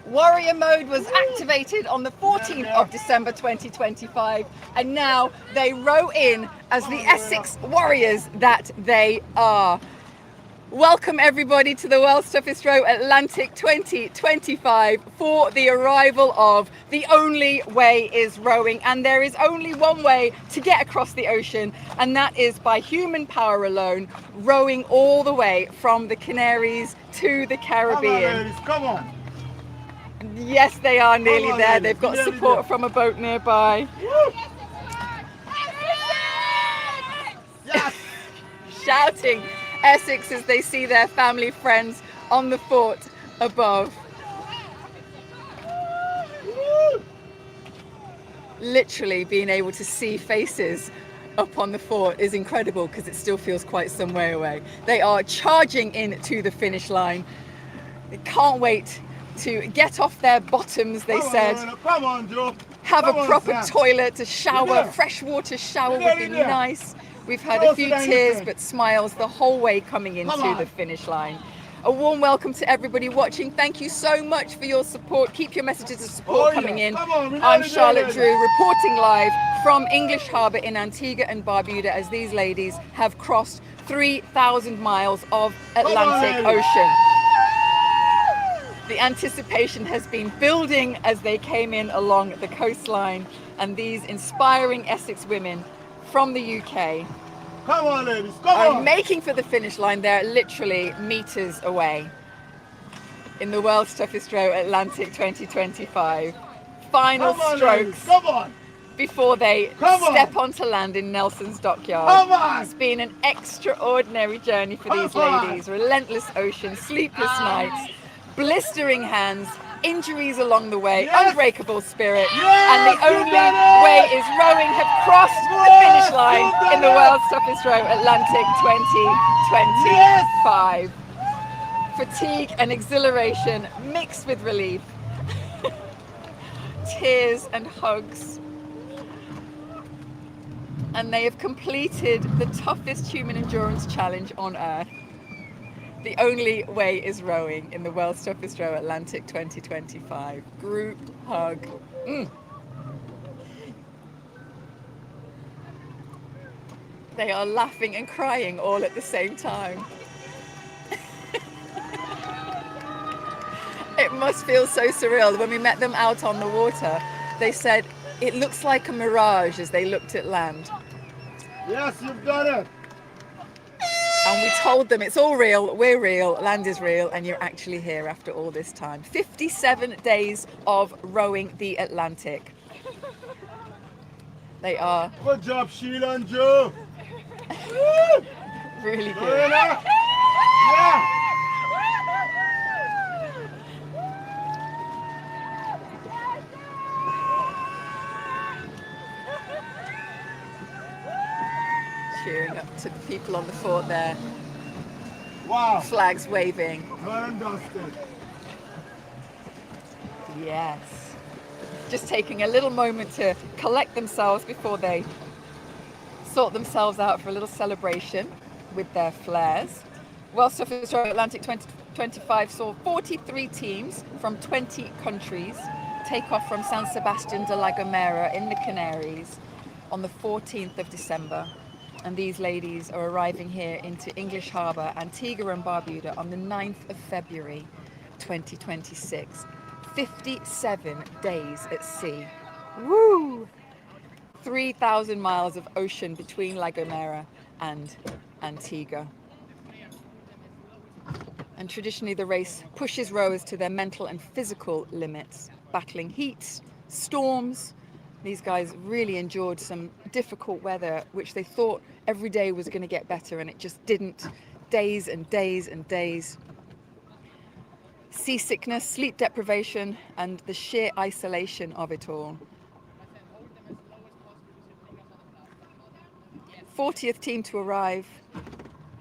Warrior mode was activated on the 14th of December 2025, and now they row in as the Essex Warriors that they are. Welcome everybody to the World's Toughest Row Atlantic 2025 for the arrival of The Only Way is Rowing. And there is only one way to get across the ocean, and that is by human power alone, rowing all the way from the Canaries to the Caribbean. Come on. Yes, they are nearly there. They've got support from a boat nearby. Yes. Shouting Essex as they see their family friends on the fort above. Literally being able to see faces up on the fort is incredible because it still feels quite some way away. They are charging in to the finish line. They can't wait to get off their bottoms, they said. Come on, Joe. Have a proper toilet, to shower, freshwater shower would be nice. We've had a few tears but smiles the whole way coming into the finish line. A warm welcome to everybody watching. Thank you so much for your support. Keep your messages of support coming in. I'm Charlotte Drew, reporting live from English Harbour in Antigua and Barbuda as these ladies have crossed 3,000 miles of Atlantic Ocean. The anticipation has been building as they came in along the coastline, and these inspiring Essex women from the UK are making for the finish line. They're literally meters away in the World's Toughest Row Atlantic 2025. Final strokes before they step onto land in Nelson's dockyard. It's been an extraordinary journey for these ladies. Relentless ocean, sleepless nights, blistering hands, injuries along the way, unbreakable spirit, and The Only Way is Rowing have crossed the finish line in the World's Toughest Row Atlantic 2025. Fatigue and exhilaration mixed with relief, tears and hugs, and they have completed the toughest human endurance challenge on earth. The Only Way is Rowing in the World's Toughest Row Atlantic 2025. Group hug. They are laughing and crying all at the same time. It must feel so surreal. When we met them out on the water, they said it looks like a mirage as they looked at land. Yes, you've done it. And we told them it's all real, we're real, land is real, and you're actually here after all this time. 57 days of rowing the Atlantic. They are... Good job, Sheila and Joe. Really good. Yeah. Cheering up to the people on the fort there. Wow. Flags waving. Well dusted. Yes. Just taking a little moment to collect themselves before they sort themselves out for a little celebration with their flares. World's Toughest Row Atlantic 2025 saw 43 teams from 20 countries take off from San Sebastian de la Gomera in the Canaries on the 14th of December. And these ladies are arriving here into English Harbour, Antigua and Barbuda on the 9th of February 2026. 57 days at sea. Woo! 3,000 miles of ocean between La Gomera and Antigua. And traditionally the race pushes rowers to their mental and physical limits, battling heat, storms. These guys really endured some difficult weather, which they thought every day was going to get better, and it just didn't. Days and days and days. Seasickness, sleep deprivation, and the sheer isolation of it all. 40th team to arrive.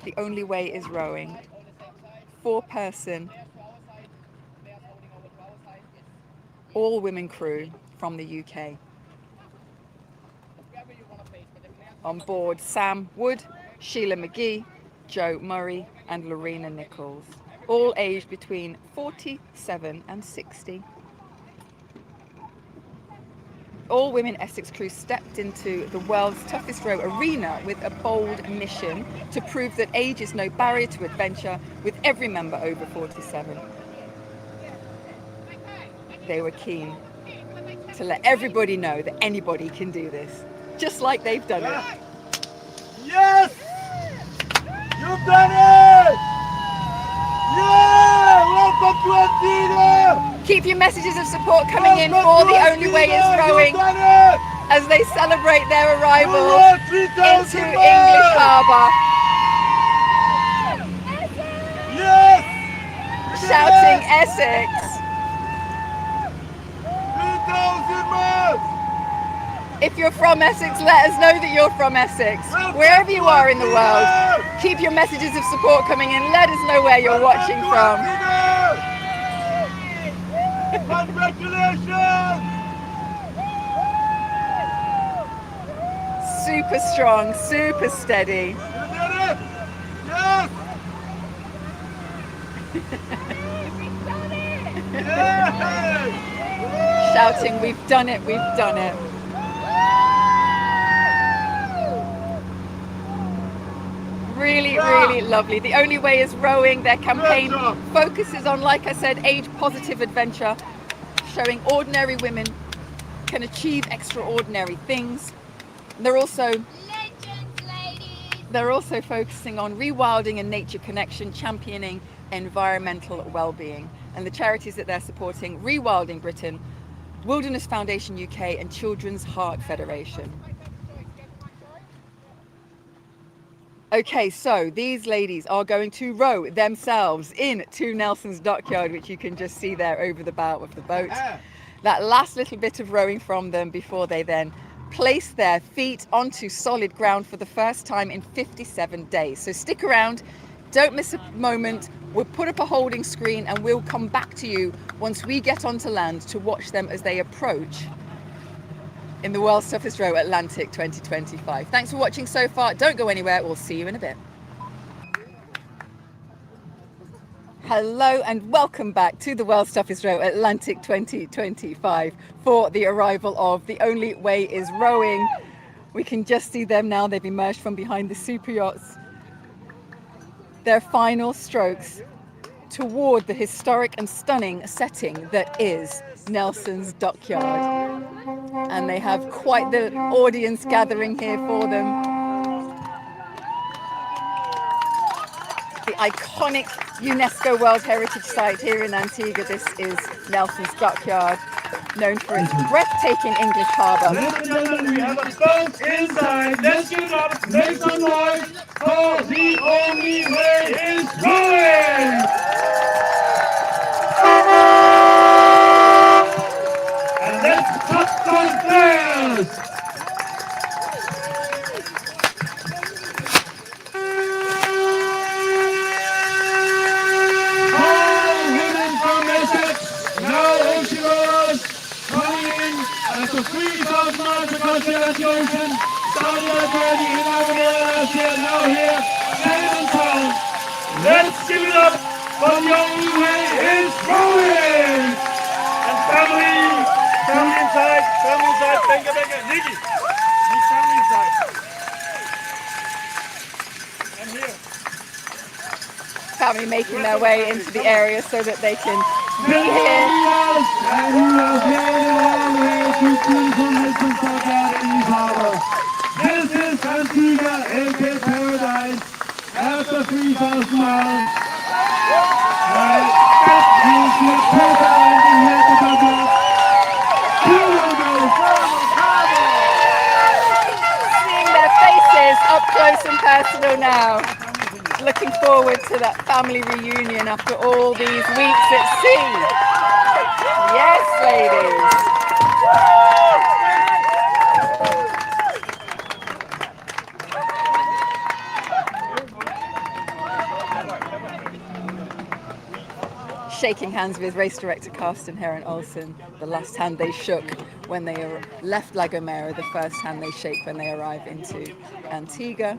The Only Way is Rowing. 4-person, all-women crew from the UK. On board Sam Wood, Sheila McGee, Joe Murray and Lorena Nichols. all aged between 47 and 60. All women Essex crew stepped into the world's toughest row arena with a bold mission to prove that age is no barrier to adventure, with every member over 47. They were keen to let everybody know that anybody can do this, just like they've done it. Yes! You've done it! Yeah! Welcome to Antigua! Keep your messages of support coming in for The Only Way is Rowing as they celebrate their arrival into English Harbour. Yes! Shouting Essex. 3,000 miles! If you're from Essex, let us know that you're from Essex. Wherever you are in the world, keep your messages of support coming in. Let us know where you're watching from. Congratulations! Super strong, super steady. You did it! Yes! Yes! Shouting, we've done it, we've done it. Really, really lovely. The Only Way is Rowing. Their campaign focuses on, like I said, age-positive adventure, showing ordinary women can achieve extraordinary things. They're also focusing on rewilding and nature connection, championing environmental well-being. And the charities that they're supporting: Rewilding Britain, Wilderness Foundation UK, and Children's Heart Federation. Okay, so these ladies are going to row themselves into Nelson's Dockyard, which you can just see there over the bow of the boat. That last little bit of rowing from them before they then place their feet onto solid ground for the first time in 57 days. So stick around, don't miss a moment. We'll put up a holding screen and we'll come back to you once we get onto land to watch them as they approach in the World's Toughest Row Atlantic 2025. Thanks for watching so far. Don't go anywhere. We'll see you in a bit. Hello and welcome back to the World's Toughest Row Atlantic 2025 for the arrival of The Only Way is Rowing. We can just see them now. They've emerged from behind the super yachts. Their final strokes toward the historic and stunning setting that is Nelson's Dockyard. And they have quite the audience gathering here for them. The iconic UNESCO World Heritage Site here in Antigua. This is Nelson's Dockyard, known for its breathtaking English harbour. Ladies and gentlemen, we have a boat inside. Let's get up, make some noise, for The Only Way is Rowing! And let's cut those flares! All women from Essex, now oceaners, coming in at the 3,000 miles across the Atlantic Ocean, starting our journey in Avenir last year, now here, safe and sound. Let's give it up for The Only Way is Rowing! And family inside, Benga, Nikki, family inside. And here. Family making their way into the area so that they can be here. This is Antigua, AK Paradise, after 3,000 miles. Seeing their faces up close and personal now. Looking forward to that family reunion after all these weeks at sea. Yes, ladies. Shaking hands with race director Karsten Heron-Olsen, the last hand they shook when they left La Gomera, the first hand they shake when they arrive into Antigua.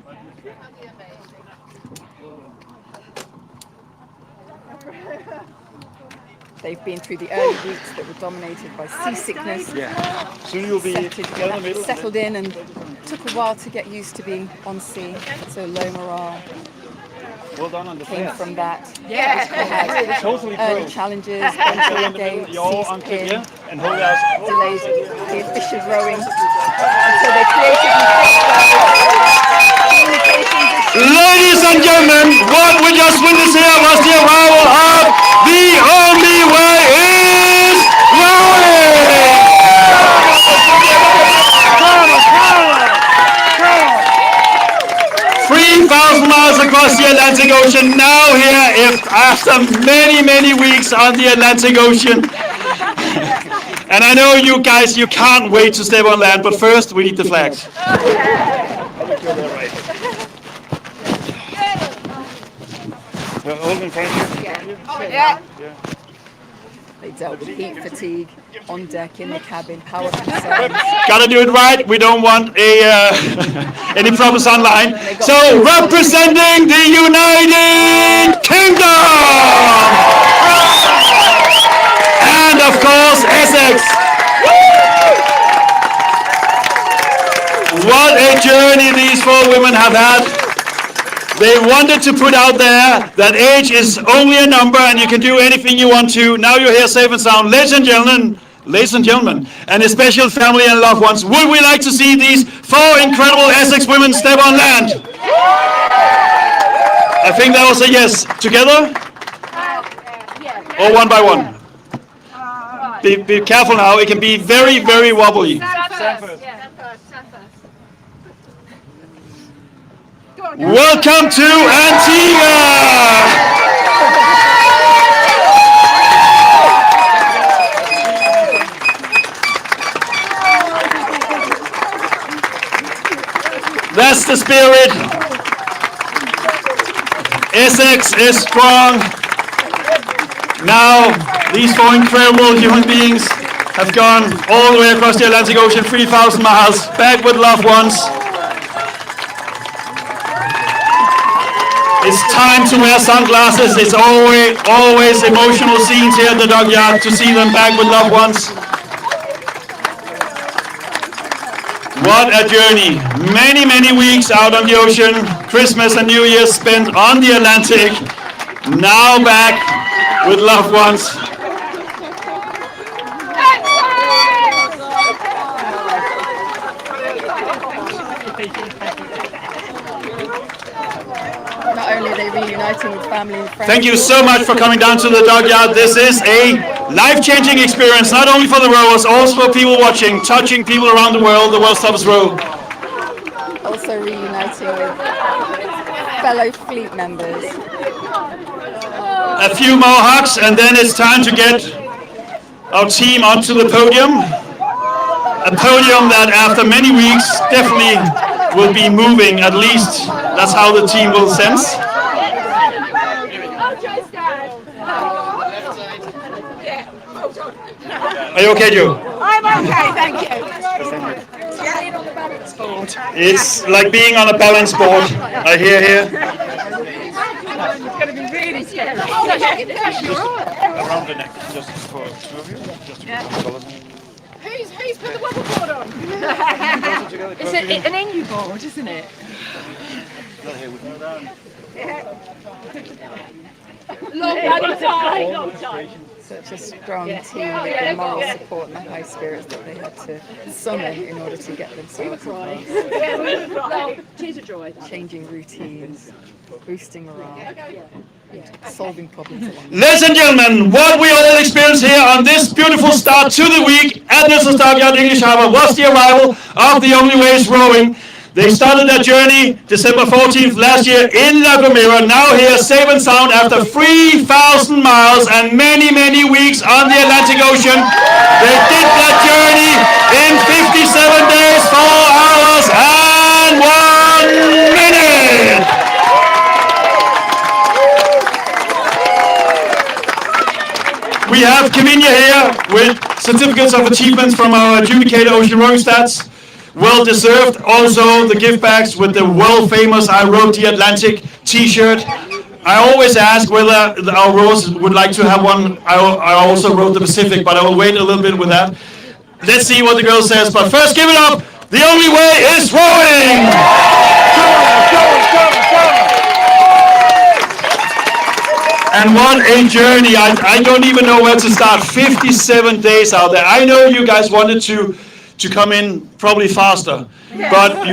They've been through the early weeks that were dominated by seasickness. Soon you'll be settled in and took a while to get used to being on sea. So low morale well done on the came from that. Totally Early challenges, entry gate, seas pin, and hold out. delayed the efficient rowing until they created communications issues. Ladies and gentlemen, what we just witnessed here was the arrival of the only way is rowing! 3,000 miles across the Atlantic Ocean, now here after many weeks on the Atlantic Ocean. And I know you guys, you can't wait to step on land, but first we need the flags. Hold in front of you. They dealt with heat fatigue on deck, in the cabin, power concerns. Gotta do it right. We don't want any problems online. So, representing the United Kingdom, and of course Essex. What a journey these 4 women have had. They wanted to put out there that age is only a number and you can do anything you want to. Now you're here safe and sound. Ladies and gentlemen, and especially family and loved ones, would we like to see these 4 incredible Essex women step on land? I think that was a yes. Together? Or one by one? Be careful now, it can be very wobbly. Welcome to Antigua! That's the spirit. Essex is strong. Now, these 4 incredible human beings have gone all the way across the Atlantic Ocean, 3,000 miles, back with loved ones. It's time to wear sunglasses. It's always emotional scenes here at the dockyard to see them back with loved ones. What a journey. Many weeks out on the ocean. Christmas and New Year spent on the Atlantic. Now back with loved ones. Not only are they reuniting with family and friends. Thank you so much for coming down to the dockyard. This is a life-changing experience, not only for the rowers, also for people watching, touching people around the world, the world's toughest row. Also reuniting with fellow fleet members. A few more hugs, and then it's time to get our team onto the podium. A podium that after many weeks definitely will be moving, at least that's how the team will sense. Are you okay, Joe? I'm okay, thank you. It's like being on a balance board, I hear here. It's going to be really scary. Around the neck, just for 2 of you. Just to follow me. Who's put the waterboard on? It's an NU board, isn't it? Long time. Such a strong team with the moral support and the high spirits that they had to summon in order to get themselves across. Tears of joy. Changing routines, boosting morale, solving problems along the way. Ladies and gentlemen, what we all experienced here on this beautiful start to the week at Nelson's Dockyard English Harbour was the arrival of the Only Ways Rowing. They started their journey December 14th last year in La Gomera, now here safe and sound after 3,000 miles and many weeks on the Atlantic Ocean. They did that journey in 57 days, 4 hours and 1 minute. We have Kaminia here with certificates of achievements from our adjudicator Ocean Rowing Stats. Well deserved. Also the gift bags with the world famous I Rode the Atlantic t-shirt. I always ask whether our rowers would like to have one. I also wrote the Pacific, but I will wait a little bit with that. Let's see what the girl says, but first give it up. The only way is rowing! And what a journey. I don't even know where to start. 57 days out there. I know you guys wanted to come in probably faster, but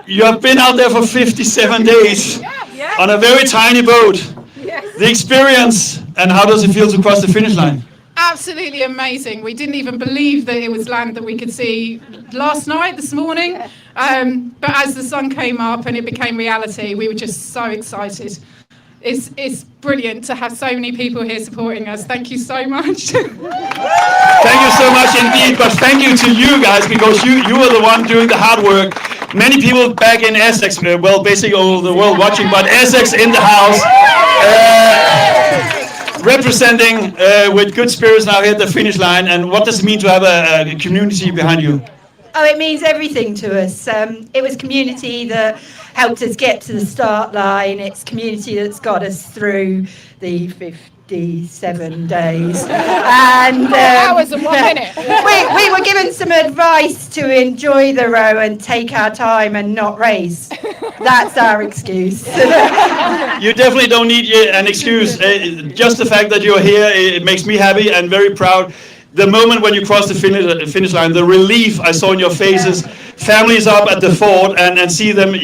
you have been out there for 57 days on a very tiny boat. The experience, and how does it feel to cross the finish line? Absolutely amazing. We didn't even believe that it was land that we could see this morning. But as the sun came up and it became reality, we were just so excited. It's brilliant to have so many people here supporting us. Thank you so much. Thank you so much indeed, but thank you to you guys, because you were the one doing the hard work. Many people back in Essex, well, basically all over the world watching, but Essex in the house, representing with good spirits now here at the finish line. And what does it mean to have a community behind you? Oh, it means everything to us. It was community that helped us get to the start line. It's community that's got us through the 57 days. And hours and 1 minute. we were given some advice to enjoy the row and take our time and not race. That's our excuse. You definitely don't need an excuse. Just the fact that you're here, it makes me happy and very proud. The moment when you cross the finish line, the relief I saw in your faces, families up at the fort and see them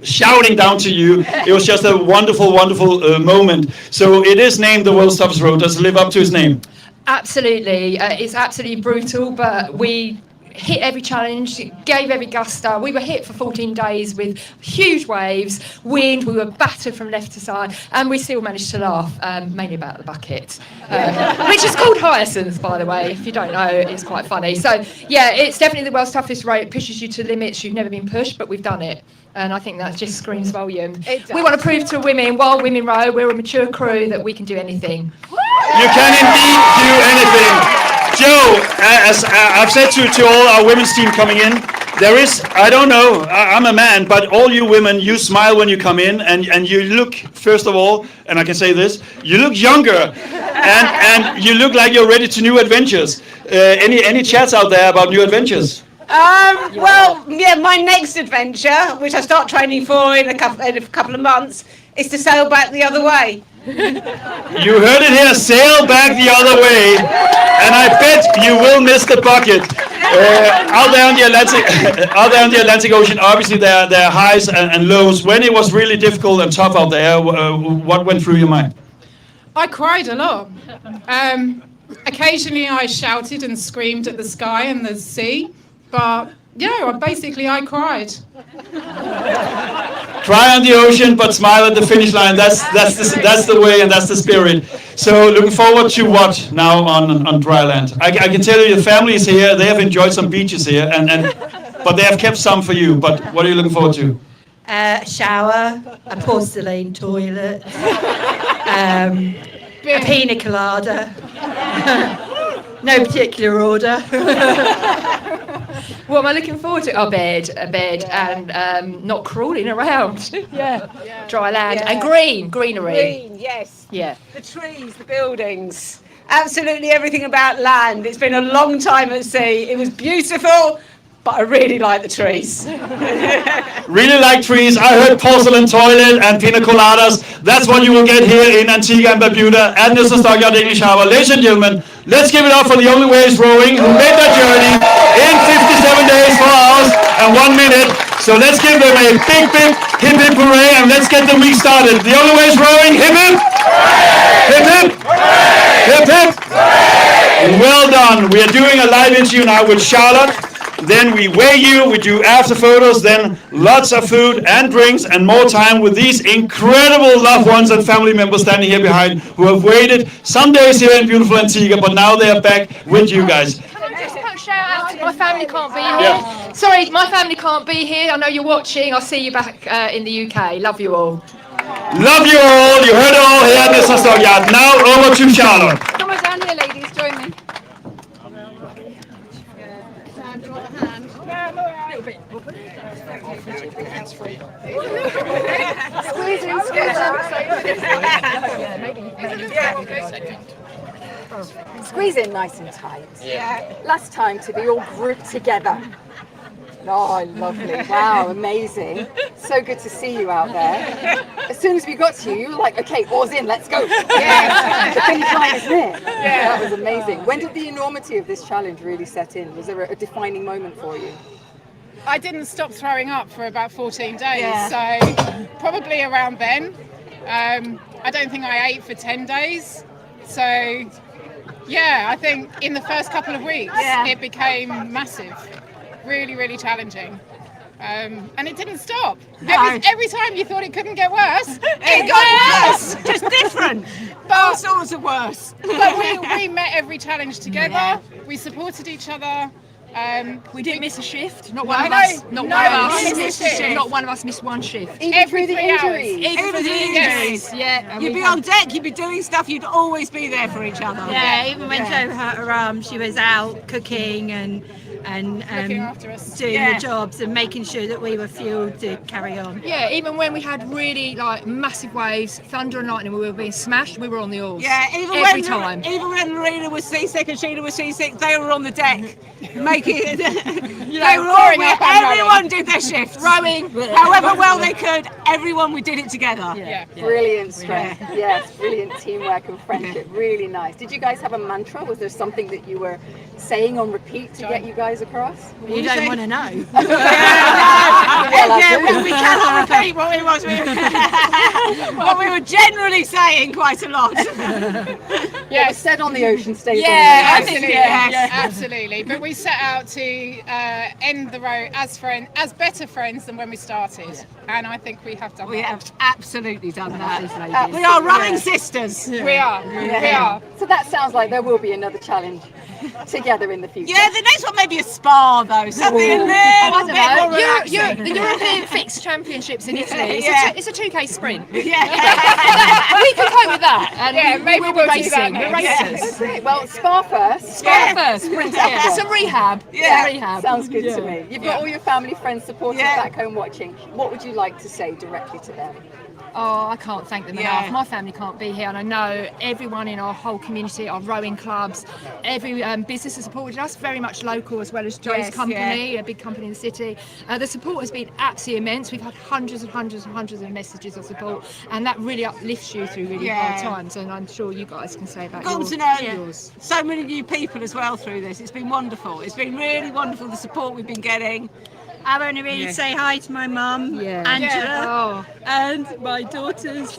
shouting down to you. It was just a wonderful, wonderful moment. So it is named the World's Toughest Road. Does it live up to its name? Absolutely. It's absolutely brutal, but we hit every challenge, gave every gusto. We were hit for 14 days with huge waves, wind, we were battered from left to side, and we still managed to laugh, mainly about the bucket, which is called Hyacinth, by the way. If you don't know, it's quite funny. So yeah, it's definitely the world's toughest row. It pushes you to limits you've never been pushed, but we've done it. And I think that just screams volume. We want to prove to women, while women row, we're a mature crew, that we can do anything. You can indeed do anything. Joe, as I've said to all our women's team coming in, there is, I don't know, I'm a man, but all you women, you smile when you come in, and you look, first of all, and I can say this, you look younger, and you look like you're ready to new adventures. Any chats out there about new adventures? Well, yeah, my next adventure, which I start training for in a couple of months, is to sail back the other way. You heard it here, sail back the other way, and I bet you will miss the bucket. Out there on the Atlantic Ocean, obviously there are highs and lows. When it was really difficult and tough out there, what went through your mind? I cried a lot. Occasionally I shouted and screamed at the sky and the sea, but yeah, basically I cried. Cry on the ocean, but smile at the finish line. That's the way, and that's the spirit. So looking forward to what now on dry land? I can tell you the family is here. They have enjoyed some beaches here, but they have kept some for you. But what are you looking forward to? A shower, a porcelain toilet, a pina colada. No particular order. What am I looking forward to? A bed, and not crawling around. Dry land and greenery. Green, yes. Yeah. The trees, the buildings, absolutely everything about land. It's been a long time at sea. It was beautiful, but I really like the trees. Really like trees. I heard porcelain toilet and pina coladas. That's what you will get here in Antigua and Barbuda at Nielsen Stockyard English Harbour. Ladies and gentlemen, let's give it up for the Only Way is Rowing, who made that journey in 57 days, 4 hours and 1 minute. So let's give them a big hip hip hooray, and let's get the week started. The Only Way is Rowing. Hip hip. Hip hip. Hip hip. Well done. We are doing a live interview now with Charlotte. Then we weigh you, we do after photos, then lots of food and drinks and more time with these incredible loved ones and family members standing here behind who have waited some days here in beautiful Antigua, but now they are back with you guys. Just a shout out to my family can't be here. Sorry, my family can't be here. I know you're watching. I'll see you back in the UK. Love you all. Love you all. You heard it all here at Nielsen Stockyard. Now over to Charlotte. Come on down here, ladies. Join me. Hands-free. Squeeze in nice and tight. Yeah. Last time to be all grouped together. Oh, lovely. Wow, amazing. So good to see you out there. As soon as we got to you, you were like, okay, oars in, let's go. Yeah. The finish line is near. Yeah. That was amazing. When did the enormity of this challenge really set in? Was there a defining moment for you? I didn't stop throwing up for about 14 days, so probably around then. I don't think I ate for 10 days. So, yeah, I think in the first couple of weeks, it became massive. Really, really challenging. And it didn't stop. Every time you thought it couldn't get worse, it got worse. Just different. All sorts of worse. But we met every challenge together. Yeah. We supported each other. We didn't miss a shift. Not one of us. Not one of us missed one shift. Even through the injuries. Even through the injuries. Yeah. You'd be on deck. You'd be doing stuff. You'd always be there for each other. Yeah. Even when Jo hurt her arm, she was out cooking and looking after us. doing the jobs and making sure that we were fueled to carry on. Yeah, even when we had really massive waves, thunder and lightning, we were being smashed, we were on the oars. Yeah, every time. Even when Marina was seasick and Sheila was seasick, they were on the deck making it. They were all everyone did their shift. Rowing, however well they could, everyone we did it together. Yeah. Brilliant strength. Yes, brilliant teamwork and friendship. Really nice. Did you guys have a mantra? Was there something that you were saying on repeat to get you guys across? You don't want to know. We cannot repeat what it was. What we were generally saying quite a lot. Yeah, it was said on the ocean stage. Yeah, absolutely. But we set out to end the row as better friends than when we started, and I think we have done. We have absolutely done that. We are rowing sisters. We are. So that sounds like there will be another challenge together in the future. Yeah, the next one may be a spa though, something a little bit more relaxing. The European Fixed Championships in Italy. It's a 2K sprint. Yeah. We can cope with that. And maybe we'll we'll be do that racing. We're next. racers. Okay, well, spa first. Sprint after. Some rehab. Yeah. Rehab. Sounds good to me. You've got all your family, friends, supporters back home watching. What would you like to say directly to them? Oh, I can't thank them enough. My family can't be here, and I know everyone in our whole community, our rowing clubs, every business has supported us, very much local as well as Jo's company, a big company in the city. The support has been absolutely immense. We've had hundreds and hundreds and hundreds of messages of support, and that really uplifts you through really hard times, and I'm sure you guys can say that. Yours. So many new people as well through this. It's been wonderful. It's been really wonderful, the support we've been getting. I want to really say hi to my mum, Angela, and my daughters,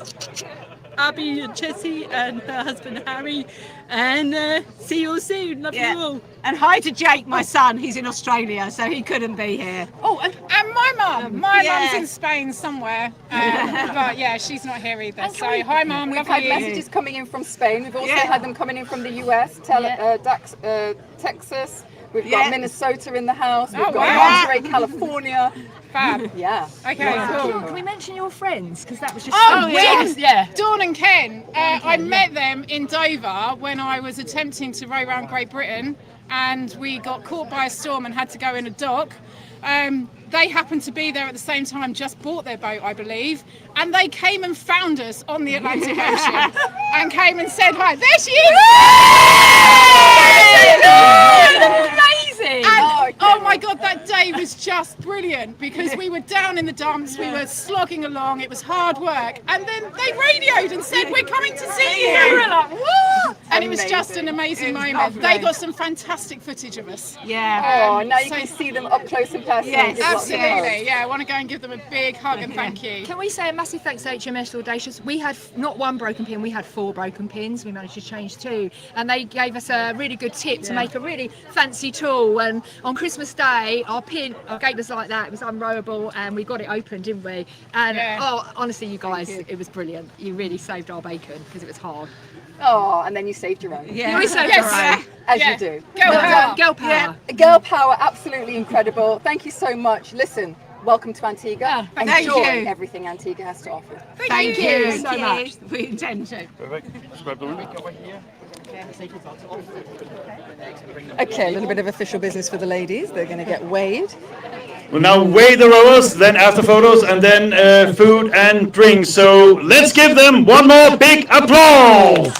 Abby and Jessie, and her husband Harry, and see you all soon. Love you all. And hi to Jake, my son. He's in Australia, so he couldn't be here. Oh, and my mum. My mum's in Spain somewhere, but she's not here either. So hi, mum. We've had messages coming in from Spain. We've also had them coming in from the US, Texas. We've got Minnesota in the house. We've got Monterey, California. Fab. Yeah. Okay, cool. Can we mention your friends? Because that was just Dawn and Ken. I met them in Dover when I was attempting to row around Great Britain, and we got caught by a storm and had to go in a dock. They happened to be there at the same time, just bought their boat, I believe, and they came and found us on the Atlantic Ocean and came and said hi. There she is! amazing! And, oh my God, that day was just brilliant because we were down in the dumps, we were slogging along, it was hard work, and then they radioed and said, we're coming to see you! We were like, what? And it was just an amazing moment. They got some fantastic footage of us. Yeah. Now you can see them up close and personal. Yes, absolutely. Yeah, I want to go and give them a big hug and thank you. Can we say a massive thanks to HMS Audacious? We had not one broken pin, we had 4 broken pins. We managed to change 2, and they gave us a really good tip to make a really fancy tool. And on Christmas Day, our gate was like that. It was unrowable, and we got it open, didn't we? And honestly, you guys, it was brilliant. You really saved our bacon because it was hard. Oh, and then you saved your own. Yeah, we saved our own. As you do. Girl power. Girl power. Yeah. Girl power, absolutely incredible. Thank you so much. Listen, welcome to Antigua. Enjoy everything Antigua has to offer. Thank you so much. We intend to. Okay, a little bit of official business for the ladies. They're going to get weighed. We'll now weigh the rowers, then after photos, and then food and drinks. So let's give them one more big applause.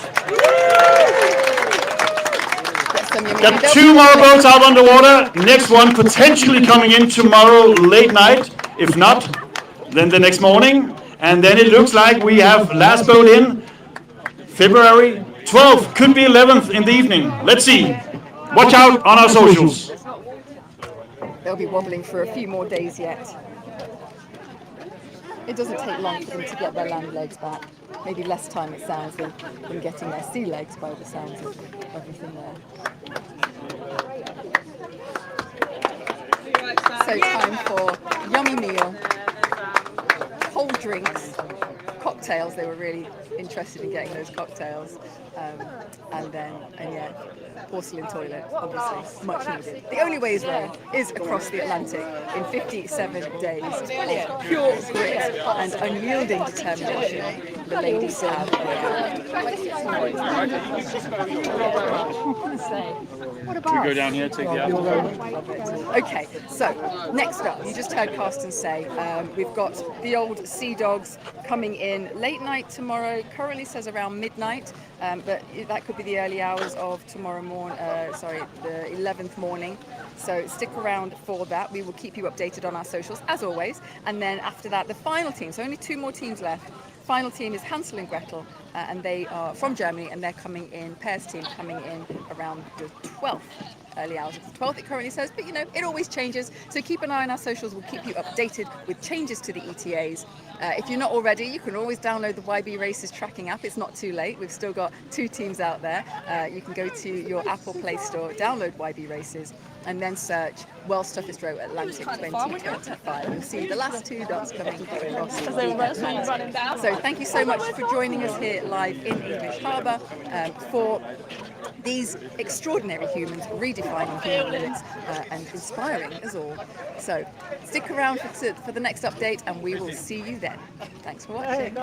Got 2 more boats out on the water. Next one potentially coming in tomorrow late night. If not, then the next morning. And then it looks like we have last boat in February 12th. Could be 11th in the evening. Let's see. Watch out on our socials. They'll be wobbling for a few more days yet. It doesn't take long for them to get their land legs back. Maybe less time, it sounds, than getting their sea legs by the sounds of everything there. So time for yummy meal, cold drinks, cocktails. They were really interested in getting those cocktails. And yeah, porcelain toilet, obviously, much needed. The only way Israel is across the Atlantic in 57 days of pure grit and unyielding determination. The ladies have. What about? You go down here, take the apple. Okay, so next up, you just heard Carsten say, we've got the old Sea Dogs coming in late night tomorrow. Currently says around midnight. But that could be the early hours of tomorrow morning, the 11th morning. So stick around for that. We will keep you updated on our socials, as always. And then after that, the final team, so only 2 more teams left. Final team is Hansel and Gretel, and they are from Germany, and they're coming in, pairs team coming in around the 12th. Early hours of the 12th, it currently says, but you know, it always changes. So keep an eye on our socials. We'll keep you updated with changes to the ETAs. If you're not already, you can always download the YB Races tracking app. It's not too late. We've still got 2 teams out there. You can go to your Apple Play Store, download YB Races, and then search World's Toughest Row Atlantic 2025. You'll see the last 2 dots coming across the Atlantic. So thank you so much for joining us here live in English Harbour for these extraordinary humans redefining human limits and inspiring us all. So stick around for the next update, and we will see you then. Thanks for watching.